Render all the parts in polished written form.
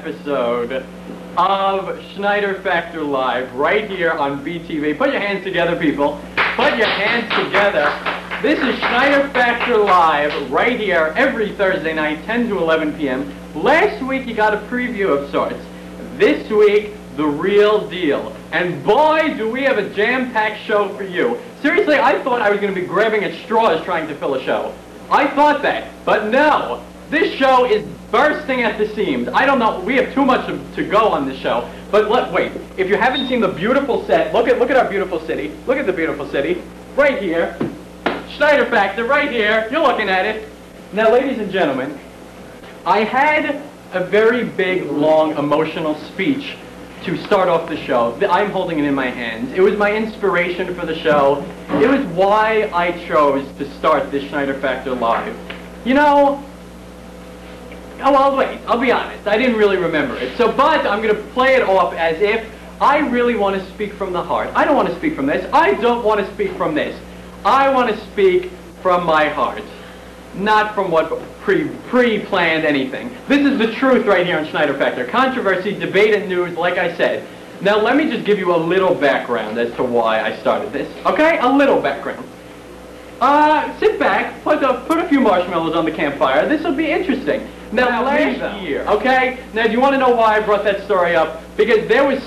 episode of Schneider Factor Live right here on BTV. Put your hands together, people. Put your hands together. This is Schneider Factor Live right here every Thursday night, 10 to 11 p.m. Last week you got a preview of sorts. This week, the real deal. And boy, do we have a jam-packed show for you. Seriously, I thought I was going to be grabbing at straws trying to fill a show. I thought that, but no. This show is bursting at the seams. I don't know, we have too much to go on this show. But wait, if you haven't seen the beautiful set, look at our beautiful city. Look at the beautiful city. Right here. Schneider Factor, right here. You're looking at it. Now, ladies and gentlemen, I had a very big, long, emotional speech to start off the show. I'm holding it in my hands. It was my inspiration for the show. It was why I chose to start this Schneider Factor Live. You know, oh, well, wait, I'll be honest. I didn't really remember it. But I'm going to play it off as if I really want to speak from the heart. I don't want to speak from this. I don't want to speak from this. I want to speak from my heart. Not from what pre-planned anything. This is the truth right here on Schneider Factor. Controversy, debate, and news, like I said. Now let me just give you a little background as to why I started this. Okay? A little background. Sit back, put a few marshmallows on the campfire. This will be interesting. Now last year, okay? Now do you want to know why I brought that story up? Because there was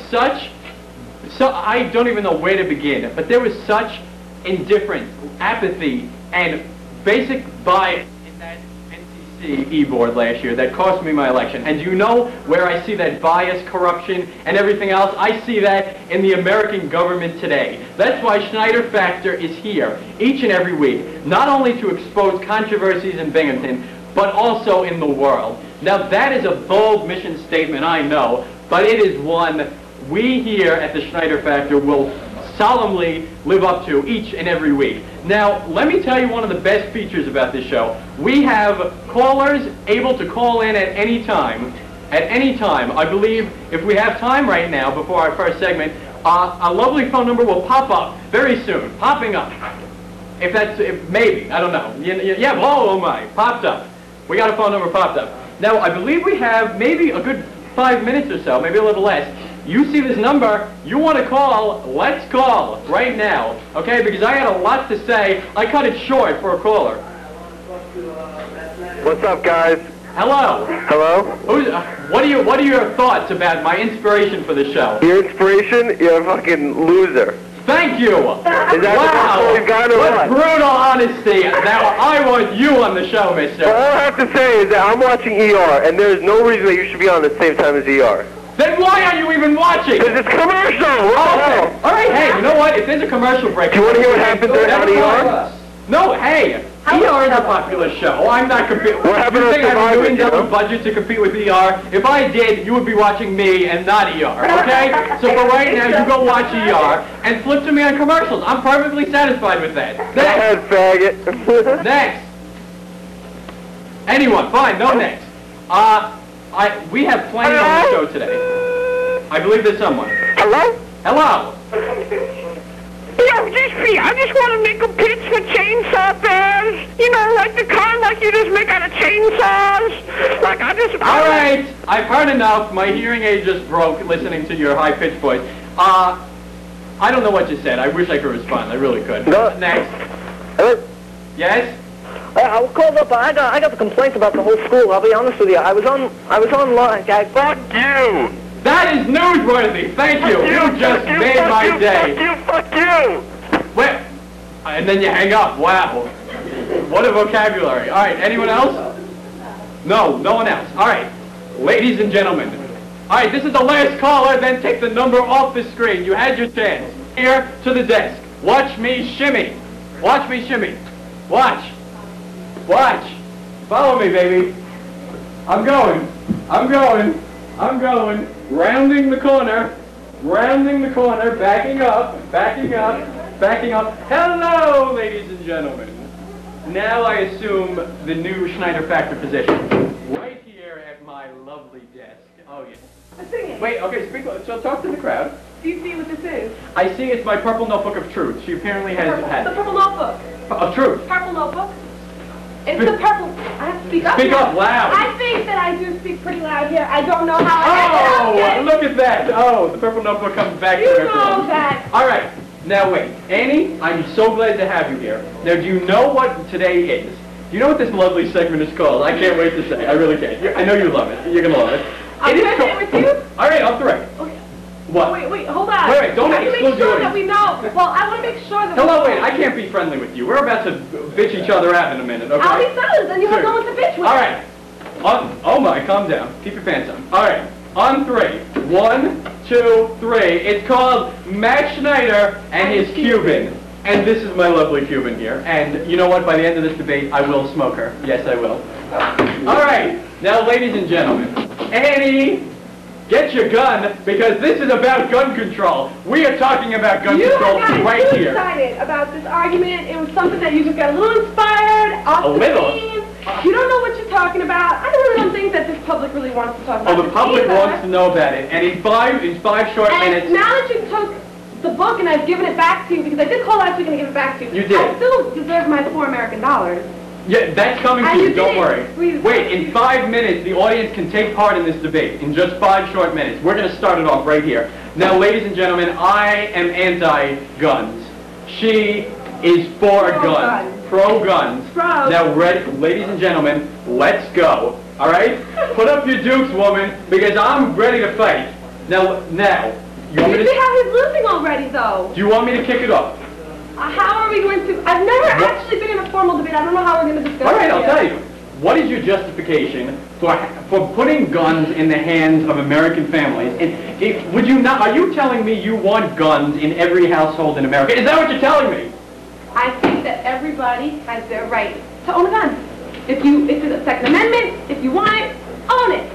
I don't even know where to begin, but there was such indifference, apathy, and basic bias in that NCC e-board last year that cost me my election. And do you know where I see that bias, corruption, and everything else? I see that in the American government today. That's why Schneider Factor is here each and every week, not only to expose controversies in Binghamton, but also in the world. Now that is a bold mission statement, I know, but it is one we here at the Schneider Factor will solemnly live up to each and every week. Now, let me tell you one of the best features about this show. We have callers able to call in at any time. At any time. I believe if we have time right now before our first segment, a lovely phone number will pop up very soon. Popping up. Maybe, I don't know. Yeah, oh my, popped up. We got a phone number popped up. Now, I believe we have maybe a good 5 minutes or so, maybe a little less. You see this number, you want to call, let's call right now, okay? Because I had a lot to say. I cut it short for a caller. What's up, guys? Hello. Hello? What are your thoughts about my inspiration for the show? Your inspiration? You're a fucking loser. Thank you. Is that wow. the got or what brutal honesty. Now, I want you on the show, mister. Well, all I have to say is that I'm watching ER, and there's no reason that you should be on at the same time as ER. Then why are you even watching? Because it's commercial! Okay. All right, hey, you know what? If there's a commercial break... Do you want to hear what happened during ER? No, hey, ER is a popular show. I'm not competing. What happened you think I have a $1 million Survivor, budget to compete with ER? If I did, you would be watching me and not ER, okay? So for right now, you go watch ER and flip to me on commercials. I'm perfectly satisfied with that. Go ahead, faggot. Next. Anyone, fine, no next. We have plenty on the show today. I believe there's someone. Hello? Hello. Yo, I just want to make a pitch for chainsaw bears. You know, like the kind like you just make out of chainsaws. Like All right, I've heard enough. My hearing aid just broke listening to your high-pitched voice. I don't know what you said. I wish I could respond. I really could. No. Next. Hello? Yes? I was called up. I got the complaints about the whole school. I'll be honest with you. I was online. Fuck you! That is newsworthy. Thank you. You just made my day. Fuck you! Wait. And then you hang up. Wow. What a vocabulary. All right. Anyone else? No. No one else. All right. Ladies and gentlemen. All right. This is the last caller. Then take the number off the screen. You had your chance. Here to the desk. Watch me shimmy. Watch me shimmy. Watch. Watch. Follow me, baby. I'm going. I'm going. I'm going. Rounding the corner. Rounding the corner. Backing up. Backing up. Backing up. Hello, ladies and gentlemen. Now I assume the new Schneider Factor position. Right here at my lovely desk. Oh, yeah. I'm singing. Wait, okay, so talk to the crowd. Do you see what this is? I see it's my purple notebook of truth. She apparently has had... The purple notebook. Of truth. Purple notebook. It's the purple. I have to speak up. Speak up loud. I think that I do speak pretty loud here. I don't know how I ended up. Look at that. Oh, the purple notebook comes back to You her. know that. All right. Now wait. Annie, I'm so glad to have you here. Now, do you know what today is? Do you know what this lovely segment is called? I can't wait to say. I really can't. I know you love it. You're going to love it. Can I say it with you? All right, off the record. Okay. What? Wait, hold on. Wait, don't we have to exclude make sure your that we know. Well, I want to make sure that Hello, wait, I can't be friendly with you. We're about to bitch each other out in a minute, okay? I'll be silent, then you have no one to bitch with. All right. Oh my, calm down. Keep your pants on. All right. On three. 1, 2, 3. It's called Matt Schneider and his Cuban. And this is my lovely Cuban here. And you know what? By the end of this debate, I will smoke her. Yes, I will. All right. Now, ladies and gentlemen, Annie, get your gun, because this is about gun control. We are talking about gun control right too here. excited about this argument. It was something that you just got a little inspired off the scene. You don't know what you're talking about. I really don't think that this public really wants to talk about Oh, the public wants to know about it. And in five short minutes. Now that you took the book and I've given it back to you, because I did call last week and I gave it back to you. You did. I still deserve my $4 American. Yeah, that's coming to you, don't worry. Wait, in 5 minutes, the audience can take part in this debate. In just 5 short minutes. We're going to start it off right here. Now, ladies and gentlemen, I am anti-guns. She is for guns. Pro-guns. Now, ladies and gentlemen, let's go. All right? Put up your dukes, woman, because I'm ready to fight. Now, you want me to... see how he's losing already, though. Do you want me to kick it up? How are we going to... I've never actually been in a formal debate. I don't know how we're going to discuss it. All right, I'll tell you. What is your justification for putting guns in the hands of American families? And would you not... Are you telling me you want guns in every household in America? Is that what you're telling me? I think that everybody has their right to own a gun. If it's a Second Amendment, if you want it, own it.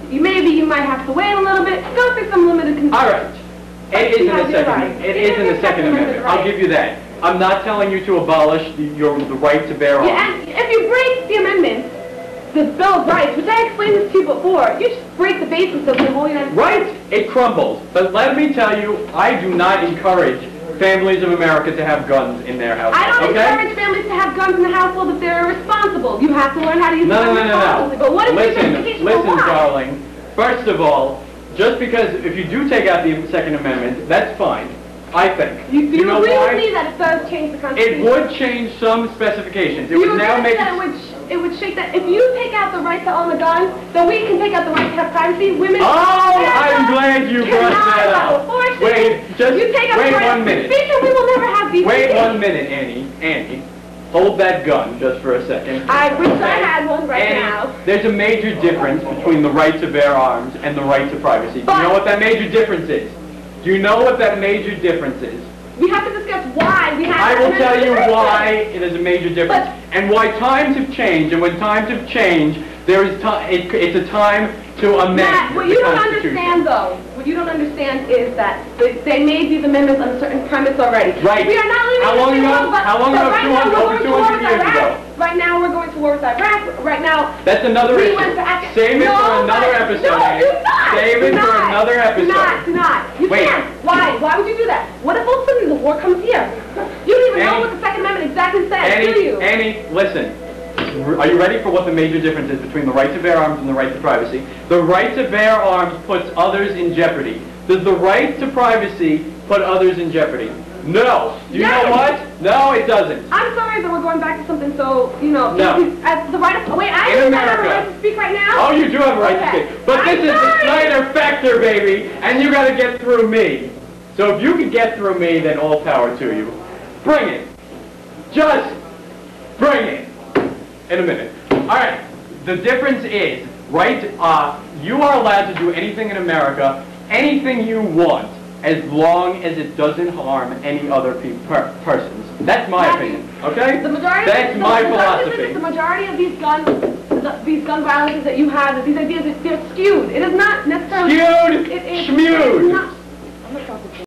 Maybe you might have to wait a little bit, go through some limited conditions. All right. It is in the Second Amendment. I'll give you that. I'm not telling you to abolish the right to bear arms. Yeah, and if you break the amendment, the Bill of Rights, which I explained this to you before, you just break the basis of the whole United States. Right, it crumbles. But let me tell you, I do not encourage families of America to have guns in their household. I don't encourage families to have guns in the household if they're irresponsible. You have to learn how to use guns responsibly. But what is your justification for why? Listen, darling. First of all, just because if you do take out the Second Amendment, that's fine. I think. You know agree why? with me that it does change the Constitution? It would change some specifications. It would now make it would shake that. If you take out the right to own a gun, then we can take out the right to have privacy. Women. I'm glad you brought that up. Wait, you take out wait the right 1 minute. Speak and we will never have these. Wait 1 minute, Annie. Hold that gun just for a second. I wish I had one right now. There's a major difference between the right to bear arms and the right to privacy. Do you know what that major difference is? Do you know what that major difference is? We have to discuss why we have. I will tell you why it is a major difference, and why times have changed. And when times have changed, there is time. It's a time to amend Matt, what the you don't Constitution. understand, though, what you don't understand is that they made these amendments on a certain premise already. Right. We are not leaving How long ago? How long ago? Over 200 years ago. Right now, we're going to war with Iraq. Right now, that's another issue. Save it for another episode. No, do not. Save it for another episode. Do not. You can't. Why? Why would you do that? What if all of a sudden the war comes here? You don't even know what the Second Amendment exactly says, do you? Annie, listen. Are you ready for what the major difference is between the right to bear arms and the right to privacy? The right to bear arms puts others in jeopardy. Does the right to privacy put others in jeopardy? No. Do you know what? No, it doesn't. I'm sorry that we're going back to something so, No. As the right of... Wait, I have a right to speak right now? Oh, you do have a right to speak. But this is the Schneider Factor, baby, and you got to get through me. So if you can get through me, then all power to you. Bring it. Just bring it. In a minute. All right. The difference is, you are allowed to do anything in America, anything you want, as long as it doesn't harm any other persons. That's my opinion. Okay? That's my philosophy. The majority of these gun violences that you have, these ideas, they're skewed. It is not necessarily... Skewed? Schmewed.